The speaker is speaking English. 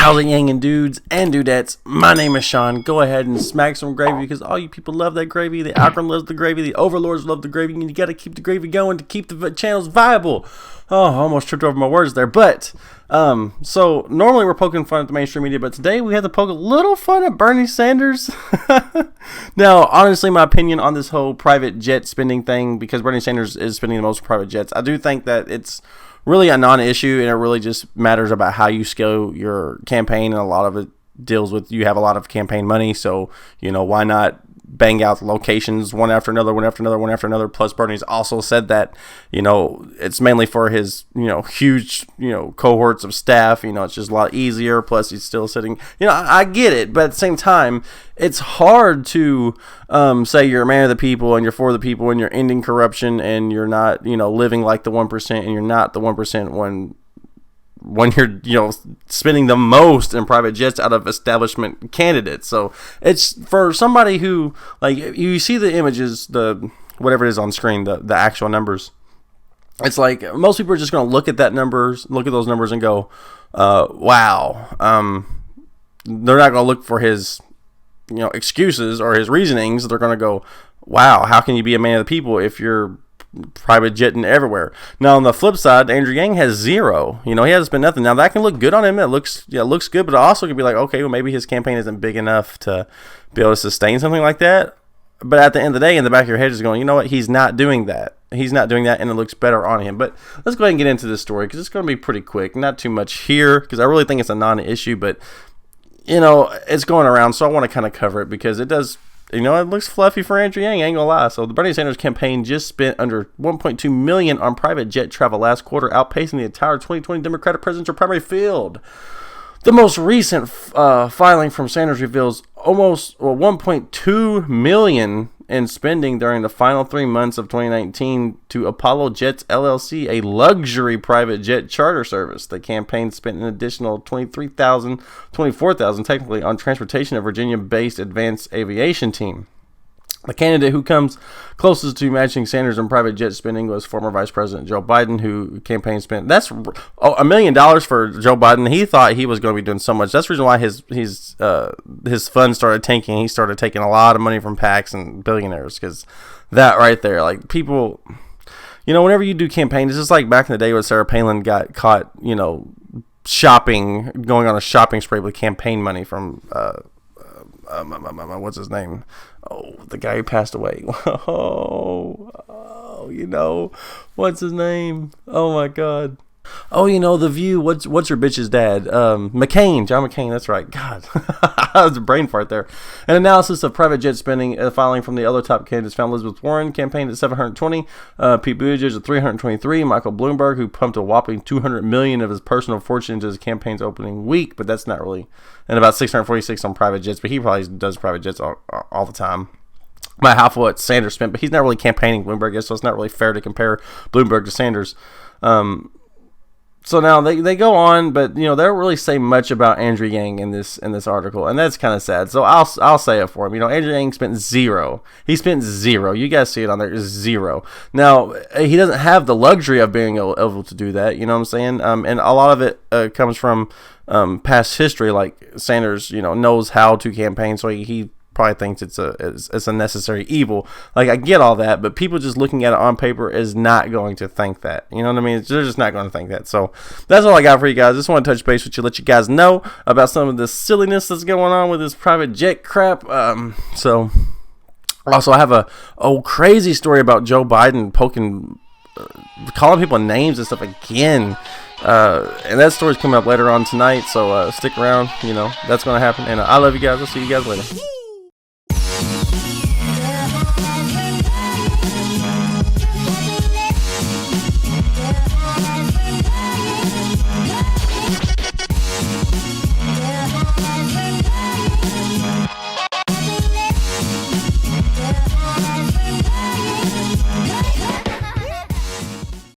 How's it, Yang dudes and dudettes? My name is Sean. Go ahead and smack some gravy because all you people love that gravy. The algorithm loves the gravy. The overlords love the gravy. And you got to keep the gravy going to keep the channels viable. Oh, I almost tripped over my words there. But, so normally we're poking fun at the mainstream media, but today we had to poke a little fun at Bernie Sanders. Now, honestly, my opinion on this whole private jet spending thing, because Bernie Sanders is spending the most private jets, I do think that it's really a non-issue, and it really just matters about how you scale your campaign, and a lot of it deals with you have a lot of campaign money, so why not bang out locations one after another, one after another, one after another. Plus, Bernie's also said that it's mainly for his huge cohorts of staff. It's just a lot easier. Plus, he's still sitting. I get it, but at the same time, it's hard to say you're a man of the people and you're for the people and you're ending corruption and you're not living like the 1% and you're not the 1% when you're spending the most in private jets out of establishment candidates. So it's for somebody who, like, you see the images, the whatever it is on screen, the actual numbers. It's like most people are just going to look at those numbers and go, wow. They're not going to look for his excuses or his reasonings. They're going to go, wow, how can you be a man of the people if you're private jetting everywhere? Now, on the flip side, Andrew Yang has zero. He hasn't spent nothing. Now, that can look good on him. It looks good, but it also could be like, okay, well, maybe his campaign isn't big enough to be able to sustain something like that. But at the end of the day, in the back of your head is going, you know what? He's not doing that. He's not doing that, and it looks better on him. But let's go ahead and get into this story because it's going to be pretty quick. Not too much here because I really think it's a non-issue, but it's going around, so I want to kind of cover it because it does. It looks fluffy for Andrew Yang, I ain't gonna lie. So the Bernie Sanders campaign just spent under $1.2 million on private jet travel last quarter, outpacing the entire 2020 Democratic presidential primary field. The most recent filing from Sanders reveals almost $1.2 million in spending during the final 3 months of 2019 to Apollo Jets LLC, a luxury private jet charter service. The campaign spent an additional $24,000 technically on transportation of Virginia-based advanced aviation team. The candidate who comes closest to matching Sanders in private jet spending was former Vice President Joe Biden, who campaign spent $1 million for Joe Biden. He thought he was going to be doing so much. That's the reason why his funds started tanking. He started taking a lot of money from PACs and billionaires because that right there, like people, whenever you do campaigns, it's just like back in the day when Sarah Palin got caught, going on a shopping spree with campaign money from what's his name? Oh, the guy who passed away. What's his name? Oh my God. Oh, The View. What's your bitch's dad? John McCain. That's right. God, that was a brain fart there. An analysis of private jet spending, filing from the other top candidates found Elizabeth Warren campaigned at 720, Pete Buttigieg at 323, Michael Bloomberg, who pumped a whopping $200 million of his personal fortune into his campaign's opening week, but that's not really, and about 646 on private jets, but he probably does private jets all the time. About half of what Sanders spent, but he's not really campaigning Bloomberg, so it's not really fair to compare Bloomberg to Sanders. So now they go on, but they don't really say much about Andrew Yang in this article, and that's kind of sad. So I'll say it for him. Andrew Yang spent zero. He spent zero. You guys see it on there, zero. Now he doesn't have the luxury of being able to do that. You know what I'm saying? And a lot of it comes from past history. Like Sanders, knows how to campaign, so he probably thinks it's a necessary evil. Like, I get all that, but people just looking at it on paper is not going to think that. You know what I mean? They're just not going to think that. So that's all I got for you guys. Just want to touch base with you, let you guys know about some of the silliness that's going on with this private jet crap. So also I have a crazy story about Joe Biden calling people names and stuff again. And that story's coming up later on tonight, so stick around. That's going to happen. And I love you guys. I'll see you guys later.